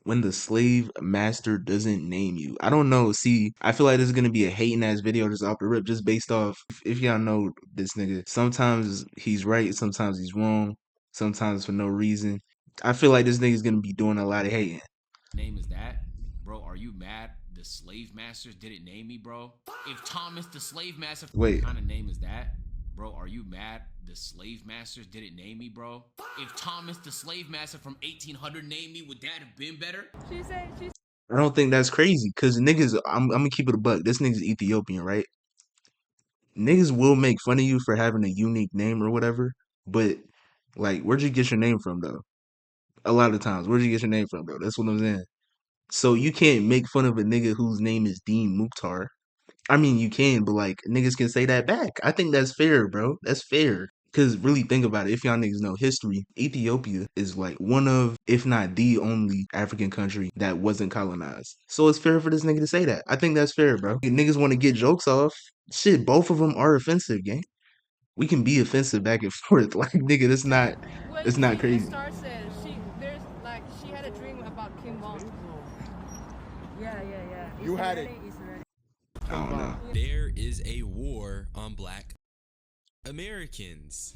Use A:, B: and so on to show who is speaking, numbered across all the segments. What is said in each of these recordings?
A: When the slave master doesn't name you. I don't know. See, I feel like this is gonna be a hating ass video just off the rip, just based off if y'all know this nigga. Sometimes he's right, sometimes he's wrong, sometimes for no reason. I feel like this nigga's gonna be doing a lot of hating.
B: Name is that? Bro, are you mad the slave masters didn't name me, bro? If Thomas the slave master, what
A: Wait,
B: kind of name is that? Bro, are you mad the slave masters didn't name me, bro? If Thomas the slave master from 1800 named me, would that have been better?
A: I don't think that's crazy, cause niggas, I'm gonna keep it a buck. This nigga's Ethiopian, right? Niggas will make fun of you for having a unique name or whatever, but like, where'd you get your name from though? A lot of times, where'd you get your name from though? That's what I'm saying. So you can't make fun of a nigga whose name is Dean Mukhtar. I mean, you can, but like niggas can say that back. I think that's fair, bro. That's fair. Cause really think about it. If y'all niggas know history, Ethiopia is like one of, if not the only African country that wasn't colonized. So it's fair for this nigga to say that. I think that's fair, bro. Niggas want to get jokes off. Shit, both of them are offensive, gang. We can be offensive back and forth. Like nigga,
C: When
A: that's not
C: she
A: crazy.
C: starts it, she had a dream about Kim Bong. Yeah.
D: You had it.
A: I don't know.
E: There is a war on black Americans.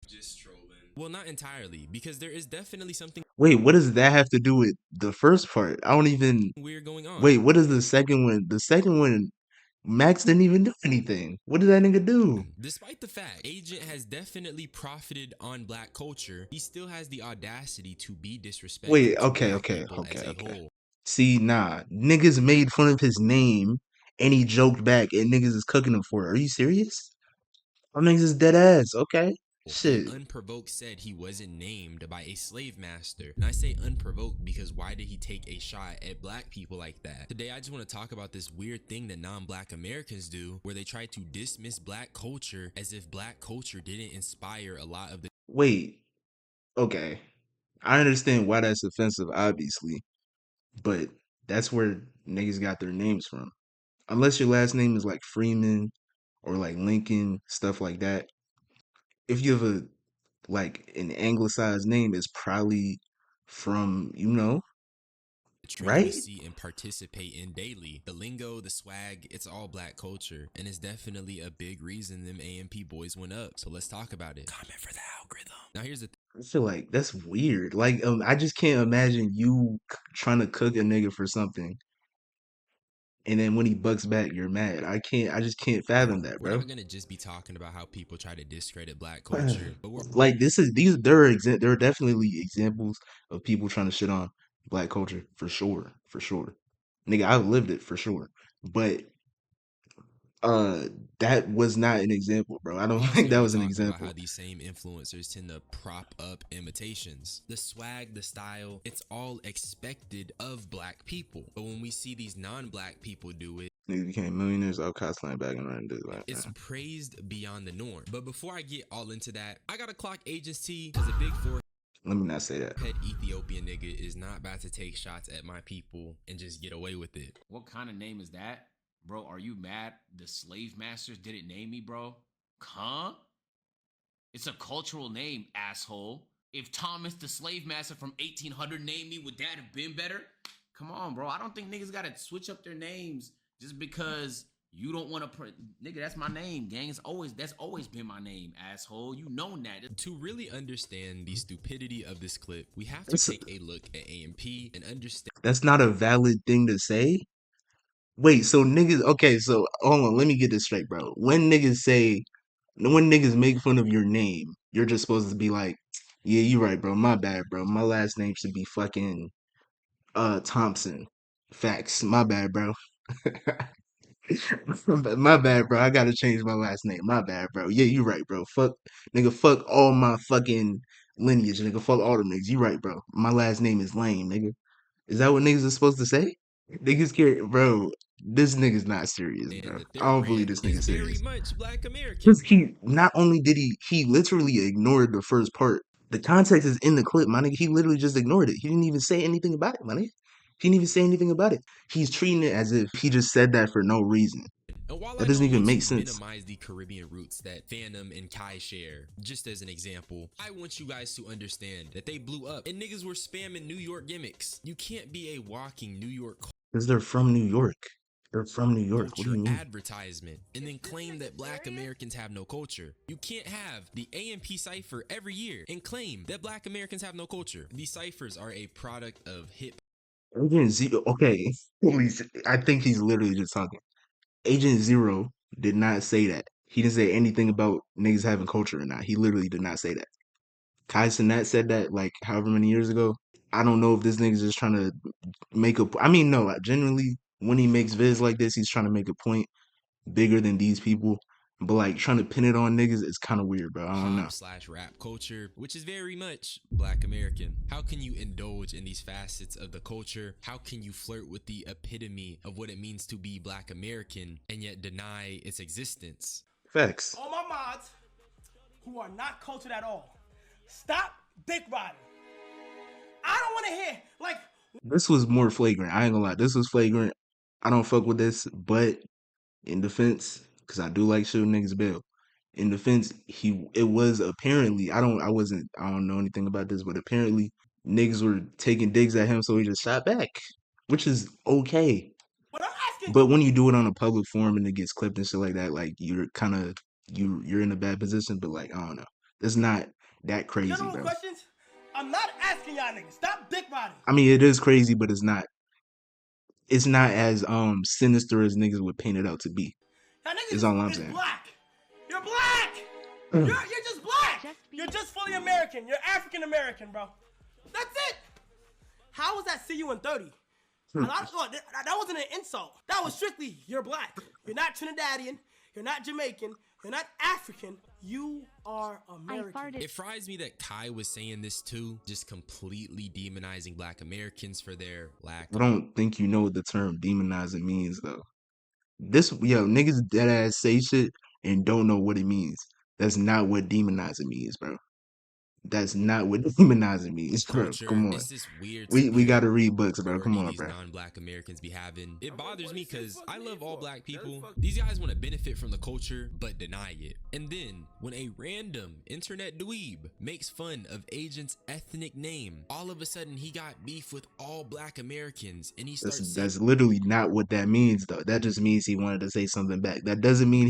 E: Just trolling. Well, not entirely, because there is definitely something
A: Wait, what does that have to do with the first part? I don't even.
E: weird going on.
A: Wait, what is the second one? The second one, Max didn't even do anything. What did that nigga do?
E: Despite the fact Agent has definitely profited on black culture, he still has the audacity to be disrespectful
A: Wait,
E: to
A: okay,
E: black
A: okay,
E: people
A: okay,
E: as a
A: okay.
E: whole.
A: See, nah, niggas made fun of his name and he joked back and niggas is cooking him for it. Are you serious? Them niggas is dead ass. Okay.
E: He
A: Shit.
E: unprovoked said he wasn't named by a slave master. And I say unprovoked because why did he take a shot at black people like that? Today, I just want to talk about this weird thing that non-black Americans do where they try to dismiss black culture as if black culture didn't inspire a lot of the
A: Wait. Okay. I understand why that's offensive, obviously, but that's where niggas got their names from. Unless your last name is like Freeman or like Lincoln, stuff like that. If you have a like an anglicized name, it's probably from,
E: trends we
A: right?
E: see and participate in daily. The lingo, the swag, it's all black culture. And it's definitely a big reason them AMP boys went up. So let's talk about it. Comment for the algorithm. Now here's the
A: I feel like that's weird. Like, I just can't imagine you trying to cook a nigga for something, and then when he bucks back, you're mad. I just can't fathom that,
E: we're
A: bro.
E: not gonna just be talking about how people try to discredit black culture, but we're
A: Like, there are definitely examples of people trying to shit on black culture for sure, for sure. Nigga, I've lived it for sure, but uh, that was not an example, bro. I don't
E: also
A: think
E: gonna
A: that
E: be
A: was an
E: talking about
A: example.
E: how these same influencers tend to prop up imitations. The swag, the style, it's all expected of black people. But when we see these non-black people do it,
A: Niggas became millionaires out cosplaying back and running this like
E: it's
A: that.
E: praised beyond the norm. But before I get all into that, I gotta clock Agent's T because a big
A: Let me not say that.
E: forehead Ethiopian nigga is not about to take shots at my people and just get away with it.
B: What kind of name is that? Bro, are you mad the slave masters didn't name me, bro? Huh? It's a cultural name, asshole. If Thomas the slave master from 1800 named me, would that have been better? Come on, bro. I don't think niggas gotta switch up their names just because you don't want to. Nigga, that's my name, gang. That's always been my name, asshole. You know that.
E: To really understand the stupidity of this clip, we have to
A: That's
E: take a look at AMP and understand.
A: that's not a valid thing to say. Wait, so niggas, okay, so hold on, let me get this straight, bro. When niggas make fun of your name, you're just supposed to be like, yeah, you right, bro. My bad, bro. My last name should be fucking Thompson. Facts. My bad, bro. My bad, bro. I gotta change my last name. My bad, bro. Yeah, you right, bro. Fuck, nigga, fuck all my fucking lineage, nigga. Fuck all them niggas. You right, bro. My last name is Lane, nigga. Is that what niggas are supposed to say? Niggas care, bro. This nigga's not serious, bro.
E: That
A: I
E: their
A: don't believe
E: brand
A: this
E: is
A: nigga's
E: very
A: serious.
E: much black American.
A: Cause he not only did he literally ignored the first part. The context is in the clip, my nigga. He literally just ignored it. He didn't even say anything about it, my nigga. He didn't even say anything about it. He's treating it as if he just said that for no reason.
E: And while
A: That
E: I
A: doesn't
E: don't
A: even
E: want
A: make
E: to
A: sense.
E: minimize the Caribbean roots that Phantom and Kai share, just as an example, I want you guys to understand that they blew up and niggas were spamming New York gimmicks. You can't be a walking New York
A: Because they're from New York. They're from New York. What do
E: culture
A: you mean?
E: advertisement and then claim that black Americans have no culture. You can't have the AMP cipher every year and claim that black Americans have no culture. These ciphers are a product of hip
A: Agent Zero. Okay, please. I think he's literally just talking. Agent Zero did not say that. He didn't say anything about niggas having culture or not. He literally did not say that. Kai Cenat said that like however many years ago. I don't know if this nigga's just trying to make a. I mean, no. Genuinely, when he makes vids like this, he's trying to make a point bigger than these people. But like trying to pin it on niggas is kind of weird, bro. I don't know.
E: hop slash rap culture, which is very much black American. How can you indulge in these facets of the culture? How can you flirt with the epitome of what it means to be black American and yet deny its existence?
A: Facts.
D: All my mods who are not cultured at all, stop dick riding. I don't want to hear, like,
A: This was more flagrant. I ain't gonna lie. This was flagrant. I don't fuck with this, but in defense, because I do like shooting niggas bail. In defense, it was apparently I don't know anything about this, but apparently niggas were taking digs at him, so he just shot back, which is okay.
D: what I'm asking,
A: But when you do it on a public forum and it gets clipped and shit like that, like you're kind of you're in a bad position. But like I don't know, it's not that crazy,
D: general
A: bro.
D: questions, I'm not asking y'all niggas. Stop dick riding.
A: I mean, it is crazy, but it's not. It's not as sinister as niggas would paint it out to be.
D: Y'all
A: Is
D: niggas
A: all I'm
D: is
A: saying.
D: black. You're black. You're just black. You're just fully American. You're African American, bro. That's it. How was that see you in 30? That wasn't an insult. That was strictly you're black. You're not Trinidadian. You're not Jamaican. You're not African. You are American.
E: It fries me that Kai was saying this too, just completely demonizing black Americans for their lack
A: I don't think you know what the term demonizing means though. Niggas dead ass say shit and don't know what it means. That's not what demonizing means, bro. That's not what demonizing means, bro.
E: culture.
A: Come on.
E: It's this weird
A: We
E: split
A: gotta read books, bro. Come
E: authority
A: on,
E: these
A: bro.
E: non-black Americans be having. It bothers me because I love all black people. These guys want to benefit from the culture but deny it. And then when a random internet dweeb makes fun of Agent's ethnic name, all of a sudden he got beef with all black Americans and he starts saying
A: That's literally not what that means though. That just means he wanted to say something back. That doesn't mean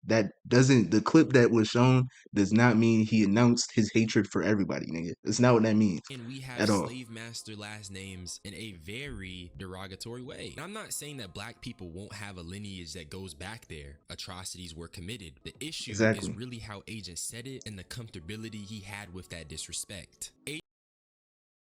A: the clip that was shown does not mean he announced his hatred for everybody, nigga. It's not what that means
E: we have
A: at all.
E: slave master last names in a very derogatory way. And I'm not saying that black people won't have a lineage that goes back there. Atrocities were committed. The issue
A: Exactly.
E: is really how Agent said it and the comfortability he had with that disrespect.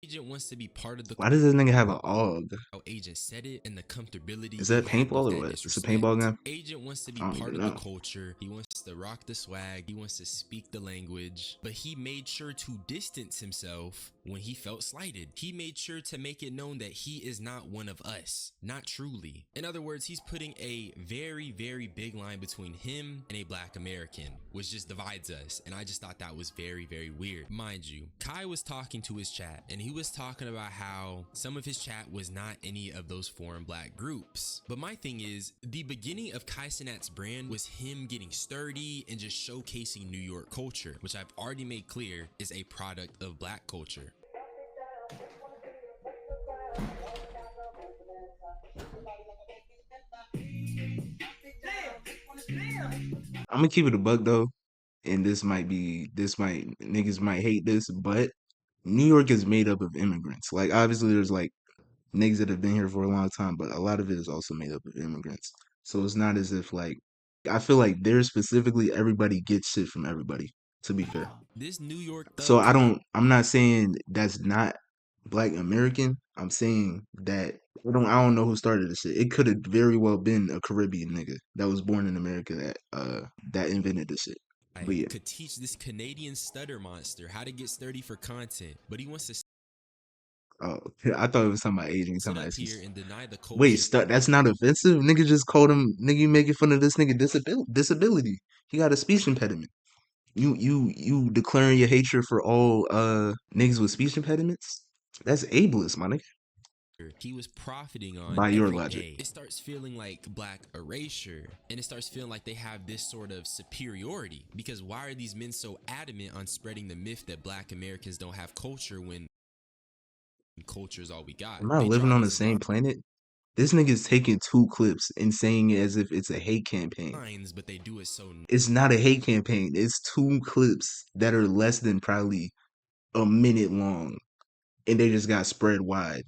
E: Agent wants to be part of the
A: Why does this nigga have an AUG?
E: how Agent said it and the comfortability
A: Is that
E: he had
A: paintball
E: with
A: or
E: that
A: what? It's a
E: disrespect.
A: paintball gun?
E: Agent wants to be
A: I don't
E: part of
A: even
E: the
A: know.
E: culture. He wants to rock the swag. He wants to speak the language. But he made sure to distance himself when he felt slighted. He made sure to make it known that he is not one of us. Not truly. In other words, he's putting a very, very big line between him and a black American, which just divides us. And I just thought that was very, very weird. Mind you, Kai was talking to his chat and he was talking about how some of his chat was not any of those foreign black groups. But my thing is, the beginning of Kai Cenat's brand was him getting sturdy and just showcasing New York culture, which I've already made clear is a product of black culture.
A: I'm gonna keep it a buck though, and niggas might hate this, but New York is made up of immigrants. Like obviously there's like niggas that have been here for a long time, but a lot of it is also made up of immigrants. So it's not as if like I feel like there specifically everybody gets shit from everybody, to be fair.
E: This New York
A: So
E: thug
A: I'm not saying that's not black American. I'm saying that I don't know who started this shit. It could have very well been a Caribbean nigga that was born in America that invented this shit. But yeah.
E: could teach this Canadian stutter monster how to get sturdy for content, but he wants to
A: Oh, I thought it was talking about Asian.
E: sit
A: Talking about
E: up here
A: Asians.
E: and deny the culture.
A: Wait, that's not offensive? Nigga just called him, nigga, you making fun of this nigga disability. He got a speech impediment. You declaring your hatred for all niggas with speech impediments? That's ableist, my nigga.
E: he was profiting on
A: By your
E: every
A: logic.
E: day. It starts feeling like black erasure, and it starts feeling like they have this sort of superiority, because why are these men so adamant on spreading the myth that black Americans don't have culture when culture is all we got?
A: Am I
E: They
A: living
E: draw
A: on the
E: these
A: same planet? This nigga's taking 2 clips and saying it as if it's a hate campaign.
E: lines, but they do it so
A: It's not a hate campaign. It's 2 clips that are less than probably a minute long, and they just got spread wide.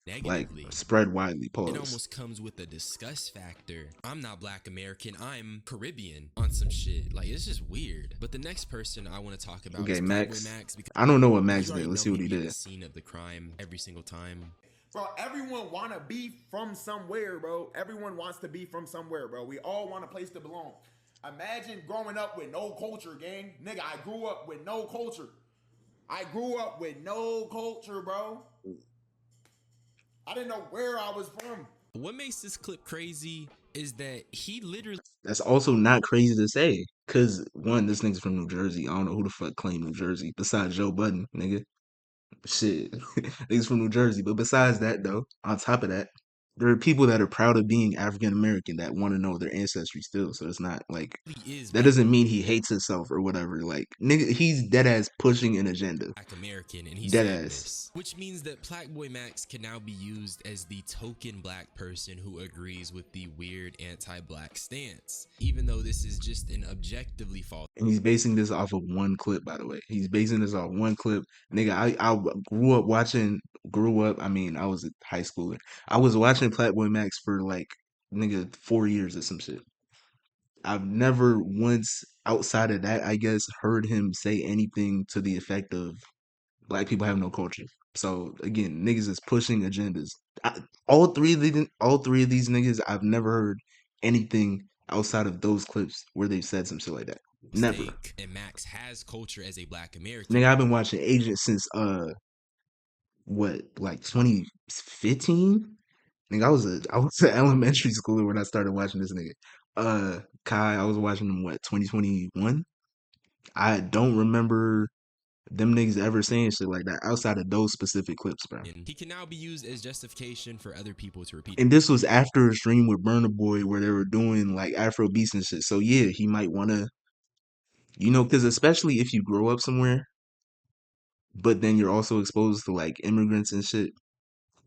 A: Like,
E: negatively.
A: spread widely,
E: It
A: pause.
E: almost comes with a disgust factor. I'm not black American, I'm Caribbean on some shit. Like, it's just weird. But the next person I want to talk about
A: Okay,
E: is
A: Max.
E: PlaqueBoyMax, because
A: I don't know what Max
E: you already
A: did. Let's
E: know
A: see what he
E: be at
A: did.
E: the scene of the crime every single time.
F: Bro, everyone wanna be from somewhere, bro. Everyone wants to be from somewhere, bro. We all want a place to belong. Imagine growing up with no culture, gang. Nigga, I grew up with no culture. Bro. I didn't know where I was from.
E: What makes this clip crazy is that he literally
A: That's also not crazy to say. Cause one, this nigga's from New Jersey. I don't know who the fuck claimed New Jersey besides Joe Budden, nigga. Shit. Niggas from New Jersey. But besides that though, on top of that, there are people that are proud of being African American that want to know their ancestry still. So it's not like
E: is
A: that doesn't mean he hates himself or whatever. Like nigga, he's dead ass pushing an agenda.
E: black American, and he
A: Dead
E: said
A: ass.
E: this, which means that PlaqueBoyMax can now be used as the token black person who agrees with the weird anti-black stance, even though this is just an objectively false.
A: And he's basing this off of one clip, by the way. He's basing this off one clip. Nigga, I grew up, I mean, I was a high schooler. I was watching PlaqueBoyMax for like, nigga, 4 years or some shit. I've never once outside of that, I guess, heard him say anything to the effect of black people have no culture. So again, niggas is pushing agendas. All three of these niggas, I've never heard anything outside of those clips where they've said some shit like that. Never.
E: And Max has culture as a black American.
A: Nigga, I've been watching Agent since what, like 2015? Nigga, I was an elementary schooler when I started watching this nigga. Kai, I was watching him what, 2021? I don't remember them niggas ever saying shit like that outside of those specific clips, bro.
E: And he can now be used as justification for other people to repeat.
A: And this was after a stream with Burna Boy where they were doing like Afro beats and shit. So yeah, he might want to, you know, because especially if you grow up somewhere, but then you're also exposed to like immigrants and shit,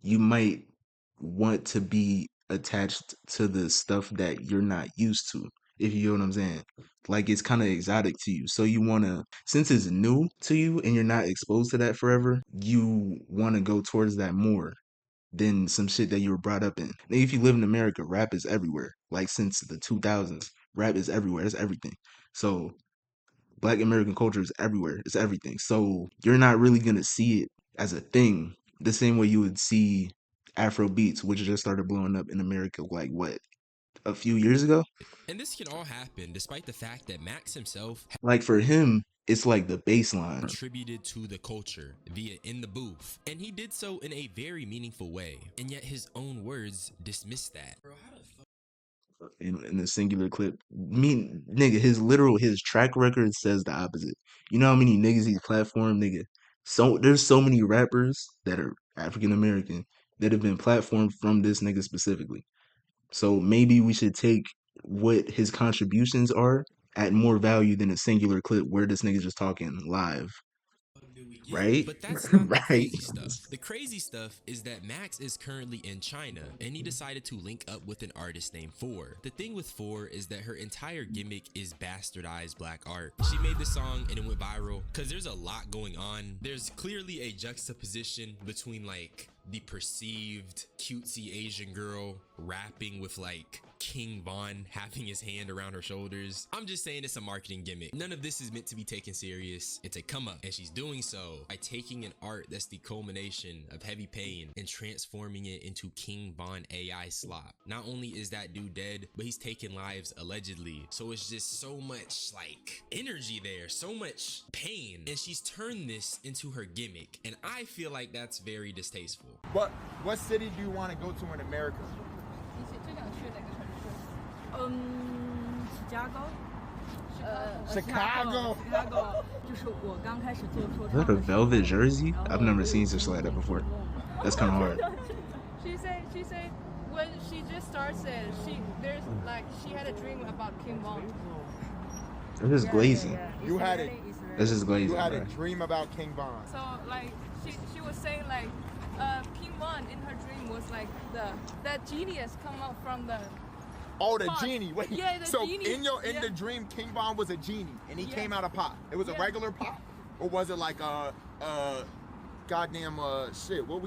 A: you might want to be attached to the stuff that you're not used to, if you know what I'm saying. Like it's kind of exotic to you. So you want to, since it's new to you and you're not exposed to that forever, you want to go towards that more than some shit that you were brought up in. Now, if you live in America, rap is everywhere. Like since the 2000s, rap is everywhere. It's everything. So black American culture is everywhere. It's everything. So you're not really going to see it as a thing the same way you would see Afro beats, which just started blowing up in America like what, a few years ago?
E: And this can all happen despite the fact that Max himself
A: Like for him, it's like the baseline.
E: contributed to the culture via In the Booth, and he did so in a very meaningful way, and yet his own words dismiss that. Bro, how the fuck?
A: In the singular clip, nigga, his track record says the opposite. You know how many niggas he's platformed, nigga? So there's so many rappers that are African American that have been platformed from this nigga specifically. So maybe we should take what his contributions are at more value than a singular clip where this nigga's just talking live. Right?
E: But that's not the
A: Right.
E: crazy stuff. The crazy stuff is that Max is currently in China, and he decided to link up with an artist named Four. The thing with Four is that her entire gimmick is bastardized black art. She made the song and it went viral because there's a lot going on. There's clearly a juxtaposition between like the perceived cutesy Asian girl rapping with like King Von having his hand around her shoulders. I'm just saying it's a marketing gimmick. None of this is meant to be taken serious. It's a come up, and she's doing so by taking an art that's the culmination of heavy pain and transforming it into King Von AI slop. Not only is that dude dead, but he's taken lives allegedly. So it's just so much like energy there, so much pain, and she's turned this into her gimmick, and I feel like that's very distasteful.
F: But what city do you want to go to in America?
C: 你最想去哪个城市？Chicago。
F: Chicago.
G: Chicago 就是我刚开始做说
A: Is that a velvet jersey? I've never seen such like that before. That's kind of hard.
C: she said when she just started, she had a dream about Kim Von.
A: That's just glazing.
F: You had it.
A: That's just glazing,
F: You had
A: bro.
F: a dream about King Von.
C: So like she was saying like Kim Von in her dream was like that genius come out from the
F: Oh, the
C: pot.
F: genie. Wait.
C: Yeah, the
F: so
C: genie.
F: in the dream, King Von was a genie, and he
C: Yeah.
F: came out of pot. It was a
C: Yeah.
F: regular pot, or was it like goddamn shit? What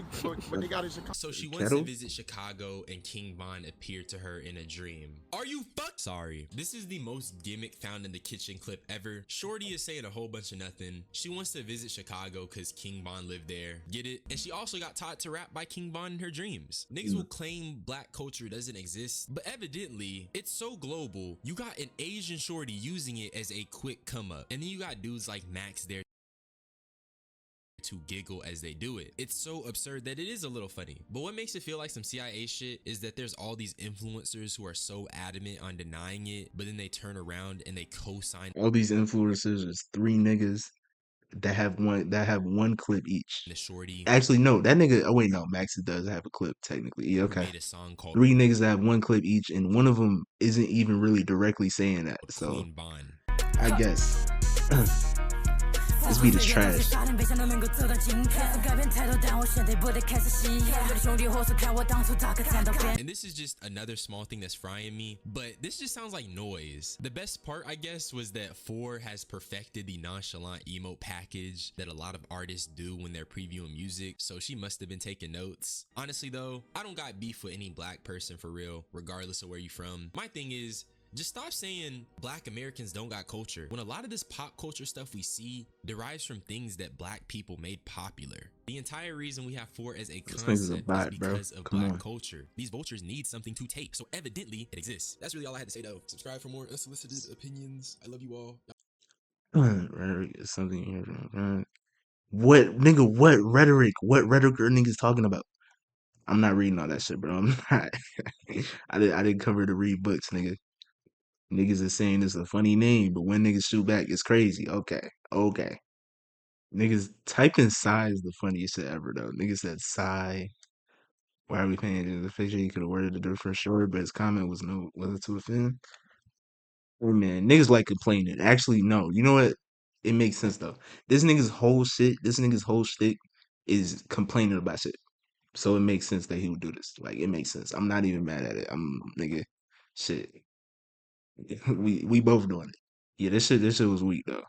F: they got in Chicago?
E: So she wants
A: Kettle?
E: to visit Chicago and King Von appeared to her in a dream. Are you fuck? Sorry. This is the most gimmick found in the kitchen clip ever. Shorty is saying a whole bunch of nothing. She wants to visit Chicago because King Von lived there. Get it? And she also got taught to rap by King Von in her dreams. Niggas will claim black culture doesn't exist, but evidently it's so global. You got an Asian shorty using it as a quick come up. And then you got dudes like Max there to giggle as they do it. It's so absurd that it is a little funny. But what makes it feel like some CIA shit is that there's all these influencers who are so adamant on denying it, but then they turn around and they co-sign
A: All these influencers is 3 niggas that have one clip each.
E: the shorty
A: Actually, no, that nigga. Oh wait, no, Max does have a clip technically. Yeah,
E: who
A: okay.
E: made a song called
A: 3 niggas that have one clip each, and one of them isn't even really directly saying that. So
E: Queen Von.
A: I guess this beat is trash.
E: And this is just another small thing that's frying me, but this just sounds like noise. The best part, I guess, was that 4 has perfected the nonchalant emote package that a lot of artists do when they're previewing music, so she must have been taking notes. Honestly though, I don't got beef with any black person for real, regardless of where you from. My thing is, just stop saying black Americans don't got culture when a lot of this pop culture stuff we see derives from things that black people made popular. The entire reason we have 4 as a
A: This nigga's a
E: concept
A: bot,
E: is
A: bro.
E: because of
A: Come
E: black
A: on.
E: culture. These vultures need something to tape, so evidently it exists. That's really all I had to say though. Subscribe for more unsolicited opinions. I love you all.
A: Rhetoric is something here. What nigga? What rhetoric? What rhetoric are niggas talking about? I'm not reading all that shit, bro. I'm not. I didn't cover to read books, nigga. Niggas is saying it's a funny name, but when niggas shoot back, it's crazy. Okay. Niggas typed in Psy is the funniest shit ever though. Niggas said Psy. Why are we paying attention to the picture? He could have worded a different word, but his comment wasn't to offend. Oh man, niggas like complaining. Actually, no. You know what? It makes sense though. This nigga's whole shtick is complaining about shit. So it makes sense that he would do this. Like it makes sense. I'm not even mad at it. Nigga, shit. We both doing it. Yeah, this shit was weak though.